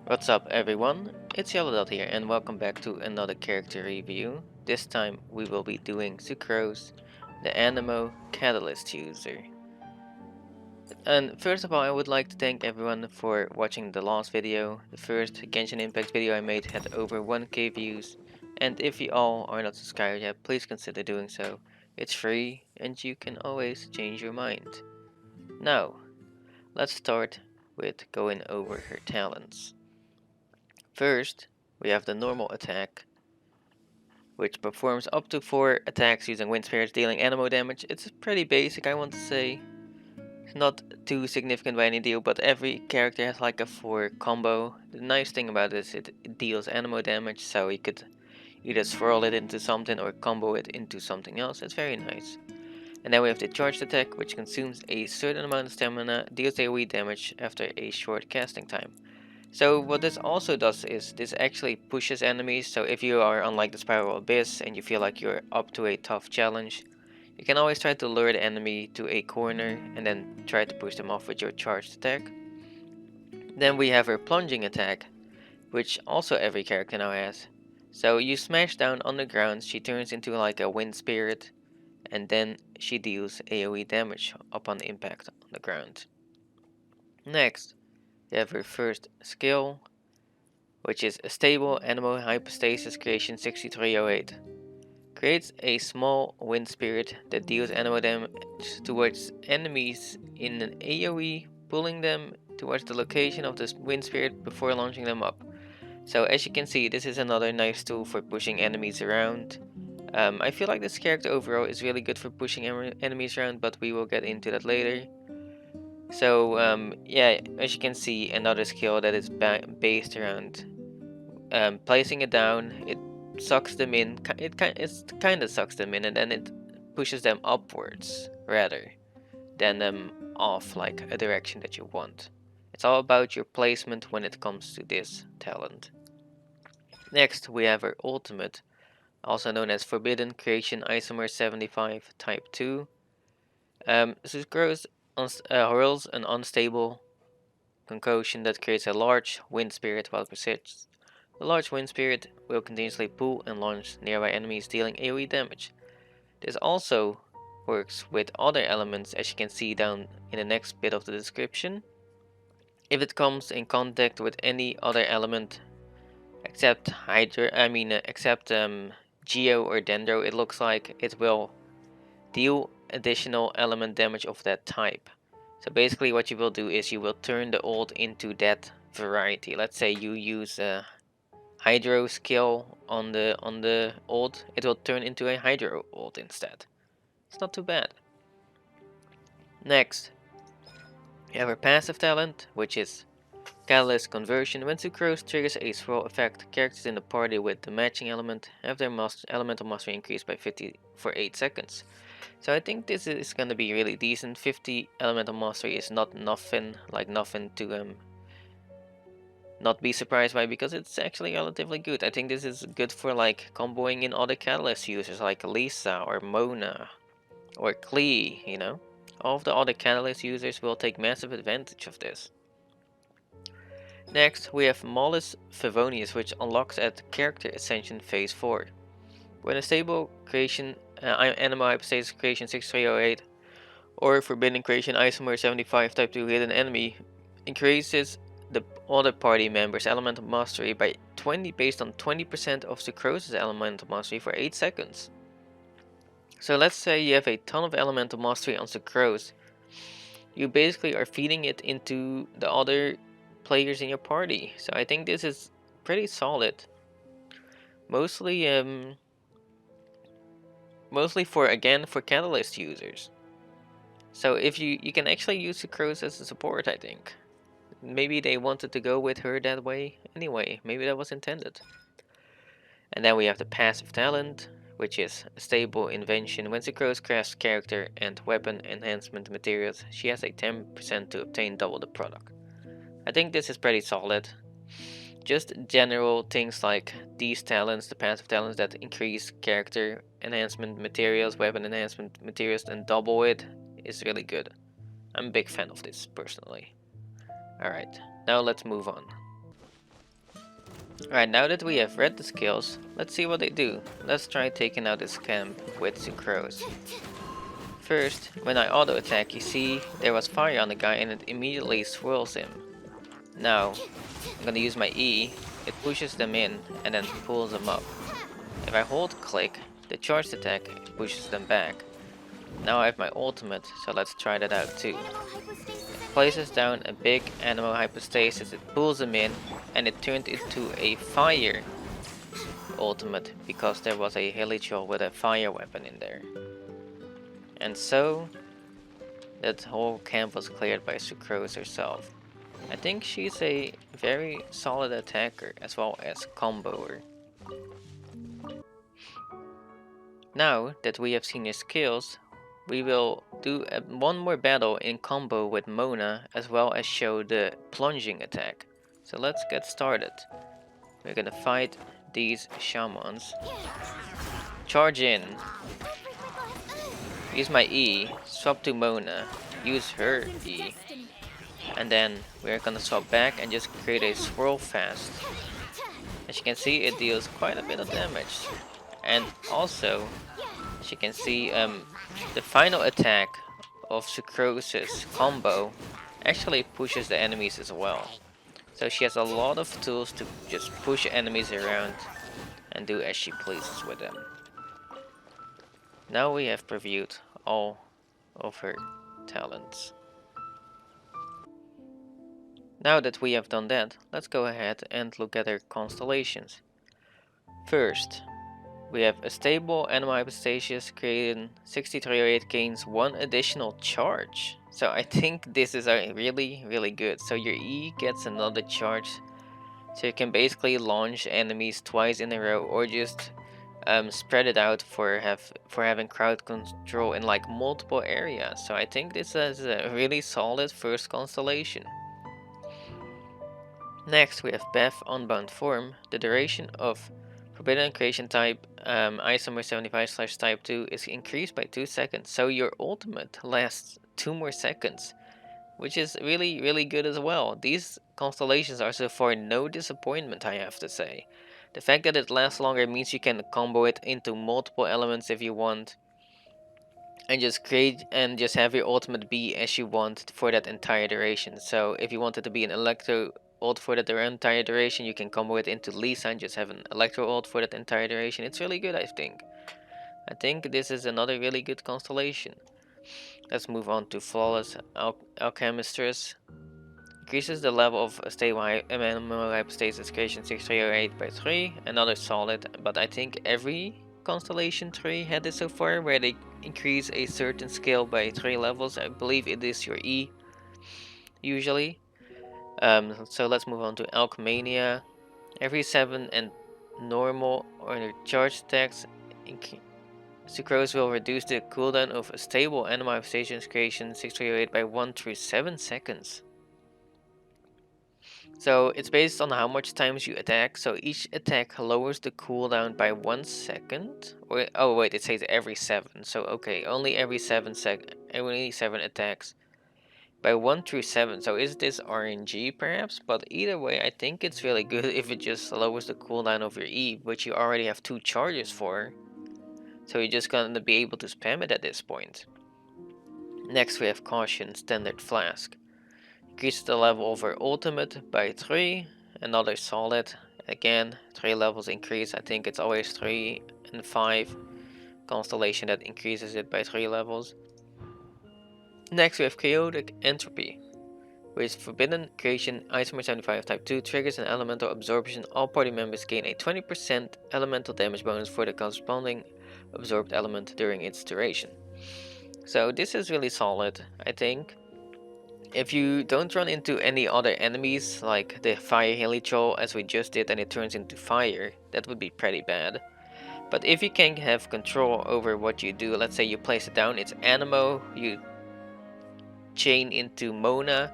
What's up everyone, it's Yellowdot here and welcome back to another character review. This time we will be doing SUCROSE, the Anemo Catalyst user. And first of all, I would like to thank everyone for watching the last video. The first Genshin Impact video I made had over 1k views, and if you all are not subscribed yet, please consider doing so. It's free and you can always change your mind. Now, let's start with going over her talents. First, we have the normal attack, which performs up to 4 attacks using wind spirits, dealing ammo damage. It's pretty basic, I want to say. It's not too significant by any deal, but every character has like a 4 combo. The nice thing about this is it deals ammo damage, so you could either swirl it into something or combo it into something else. It's very nice. And then we have the charged attack, which consumes a certain amount of stamina, deals AoE damage after a short casting time. So what this also does is this actually pushes enemies, so if you are on like the Spiral Abyss and you feel like you're up to a tough challenge, you can always try to lure the enemy to a corner and then try to push them off with your charged attack. Then we have her plunging attack, which also every character now has. So you smash down on the ground, she turns into like a wind spirit, and then she deals AoE damage upon impact on the ground. Next, we have her first skill, which is a stable Anemo Hypostasis Creation 6308. Creates a small wind spirit that deals Anemo damage towards enemies in an AoE, pulling them towards the location of the wind spirit before launching them up. So as you can see, this is another nice tool for pushing enemies around. I feel like this character overall is really good for pushing enemies around, but we will get into that later. So yeah, as you can see, another skill that is based around placing it down. It sucks them in. It kind of sucks them in, and then it pushes them upwards rather than them off like a direction that you want. It's all about your placement when it comes to this talent. Next, we have our ultimate, also known as Forbidden Creation Isomer 75 Type 2. Sucrose hurls an unstable concoction that creates a large wind spirit while it persists. The large wind spirit will continuously pull and launch nearby enemies, dealing AoE damage. This also works with other elements, as you can see down in the next bit of the description. If it comes in contact with any other element except Geo or Dendro, it looks like it will deal additional element damage of that type. So basically what you will do is you will turn the ult into that variety. Let's say you use a Hydro skill on the ult, it will turn into a Hydro ult instead. It's not too bad. Next, we have our passive talent, which is Catalyst Conversion. When Sucrose triggers a swirl effect, characters in the party with the matching element have their elemental mastery increased by 50 for 8 seconds. So I think this is gonna be really decent. 50 elemental mastery is not nothing, like nothing to not be surprised by, because it's actually relatively good. I think this is good for like comboing in other catalyst users like Lisa or Mona or Klee, you know. All of the other catalyst users will take massive advantage of this. Next, we have Mollis Favonius, which unlocks at Character Ascension Phase 4. When a stable creation, Anemo Hypostasis Creation 6308 or Forbidden Creation Isomer 75 Type 2 hit an enemy, increases the other party member's elemental mastery by 20 based on 20% of Sucrose's elemental mastery for 8 seconds. So let's say you have a ton of elemental mastery on Sucrose. You basically are feeding it into the other players in your party. So I think this is pretty solid. Mostly for Catalyst users. So if you can actually use Sucrose as a support, I think. Maybe they wanted to go with her that way anyway. Maybe that was intended. And then we have the passive talent, which is a stable invention. When Sucrose crafts character and weapon enhancement materials, she has a 10% to obtain double the product. I think this is pretty solid. Just general things like these talents, the passive talents that increase character enhancement materials, weapon enhancement materials, and double it, is really good. I'm a big fan of this personally. Alright, now let's move on. Alright, now that we have read the skills, let's see what they do. Let's try taking out this camp with SUCROSE. First, when I auto attack, you see there was fire on the guy and it immediately swirls him. Now, I'm gonna use my E, it pushes them in and then pulls them up. If I hold click, the charged attack pushes them back. Now I have my ultimate, so let's try that out too. It places down a big animal hypostasis, it pulls them in, and it turned into a fire ultimate because there was a hilichurl with a fire weapon in there. And so, that whole camp was cleared by SUCROSE herself. I think she's a very solid attacker as well as comboer. Now that we have seen your skills, we will do one more battle in combo with Mona as well as show the plunging attack. So let's get started. We're gonna fight these shamans. Charge in. Use my E, swap to Mona, use her E, and then we're gonna swap back and just create a swirl fast. As you can see, it deals quite a bit of damage. And also, as you can see, the final attack of SUCROSE's combo actually pushes the enemies as well. So she has a lot of tools to just push enemies around and do as she pleases with them. Now we have previewed all of her talents. Now that we have done that, let's go ahead and look at her constellations. First, we have a stable animal hypostasis creating 6308 gains 1 additional charge. So I think this is really good. So your E gets another charge. So you can basically launch enemies twice in a row or just spread it out for having crowd control in like multiple areas. So I think this is a really solid first constellation. Next we have Beth Unbound Form. The duration of Forbidden Creation type isomer 75/type 2 is increased by 2 seconds. So your ultimate lasts 2 more seconds, which is really good as well. These constellations are so far no disappointment, I have to say. The fact that it lasts longer means you can combo it into multiple elements if you want, and just create and just have your ultimate be as you want for that entire duration. So if you want it to be an electro ult for that entire duration, you can combo it into Lisa and just have an electro ult for that entire duration. It's really good, I think. I think this is another really good constellation. Let's move on to Flawless Alchemistress. Increases the level of a stable animal hypostasis creation 6308 by 3. Another solid, but I think every constellation tree had this so far, where they increase a certain skill by 3 levels. I believe it is your E, usually. So let's move on to Alchemania. Every 7 and normal or charged attacks, SUCROSE will reduce the cooldown of a stable animal hypostasis creation 6308 by 1 through 7 seconds. So it's based on how much times you attack. So each attack lowers the cooldown by 1 second. Or oh wait, it says every 7. So okay, only every 7 attacks by 1 through 7. So is this RNG perhaps? But either way, I think it's really good if it just lowers the cooldown of your E, which you already have 2 charges for. So you're just gonna be able to spam it at this point. Next we have Caution Standard Flask. Increases the level of our ultimate by 3. Another solid. Again, 3 levels increase. I think it's always 3 and 5 constellation that increases it by 3 levels. Next we have Chaotic Entropy. With Forbidden Creation Isomer 75 Type 2 triggers an elemental absorption. All party members gain a 20% elemental damage bonus for the corresponding absorbed element during its duration. So this is really solid, I think. If you don't run into any other enemies, like the fire hilichurl as we just did and it turns into fire, that would be pretty bad. But if you can have control over what you do, let's say you place it down, it's Anemo, you chain into Mona,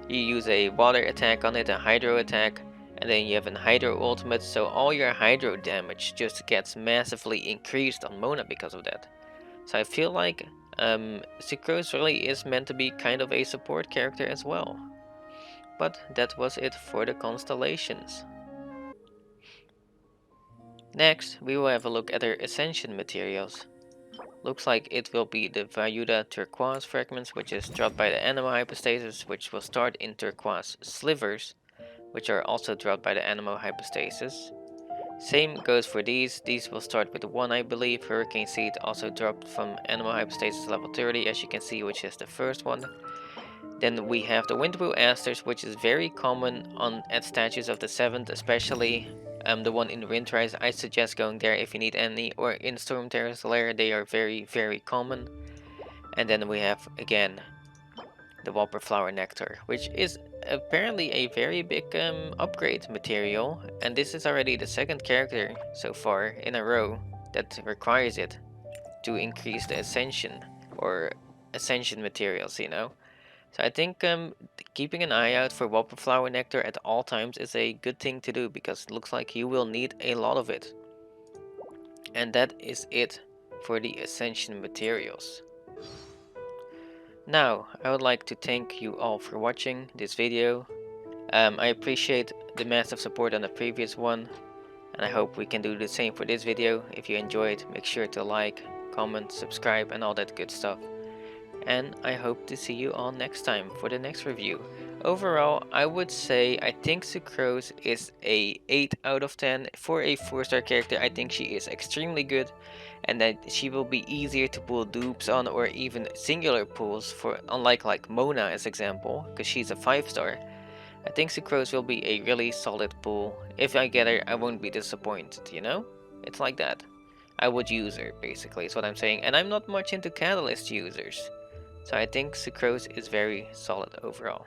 you use a water attack on it, a hydro attack, and then you have an hydro ultimate, so all your hydro damage just gets massively increased on Mona because of that. So I feel like SUCROSE really is meant to be kind of a support character as well. But that was it for the constellations. Next, we will have a look at her Ascension Materials. Looks like it will be the Vayuda Turquoise fragments, which is dropped by the Anima Hypostasis, which will start in Turquoise Slivers, which are also dropped by the Animo Hypostasis. Same goes for these. These will start with 1, I believe. Hurricane Seed also dropped from Animo Hypostasis level 30, as you can see, which is the first one. Then we have the Windwheel Asters, which is very common at statues of the 7th, especially the one in Windrise. I suggest going there if you need any, or in Storm Terrace Lair. They are very, very common. And then we have, again, the Whopper Flower Nectar, which is apparently a very big upgrade material, and this is already the second character so far in a row that requires it to increase the Ascension, or Ascension materials, you know. So I think keeping an eye out for Whopper Flower Nectar at all times is a good thing to do, because it looks like you will need a lot of it. And that is it for the Ascension materials. Now, I would like to thank you all for watching this video. I appreciate the massive support on the previous one, and I hope we can do the same for this video. If you enjoyed, make sure to like, comment, subscribe, and all that good stuff. And I hope to see you all next time for the next review. Overall, I would say I think SUCROSE is a 8 out of 10 for a 4-star character. I think she is extremely good, and that she will be easier to pull dupes on, or even singular pulls, for unlike like Mona as example, because she's a 5-star. I think SUCROSE will be a really solid pull. If I get her, I won't be disappointed, you know? It's like that. I would use her, basically, is what I'm saying. And I'm not much into Catalyst users. So I think SUCROSE is very solid overall.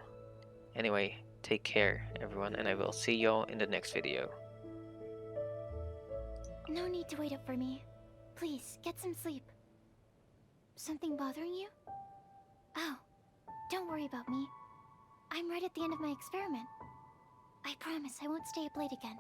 Anyway, take care, everyone, and I will see y'all in the next video. No need to wait up for me. Please, get some sleep. Something bothering you? Oh, don't worry about me. I'm right at the end of my experiment. I promise I won't stay up late again.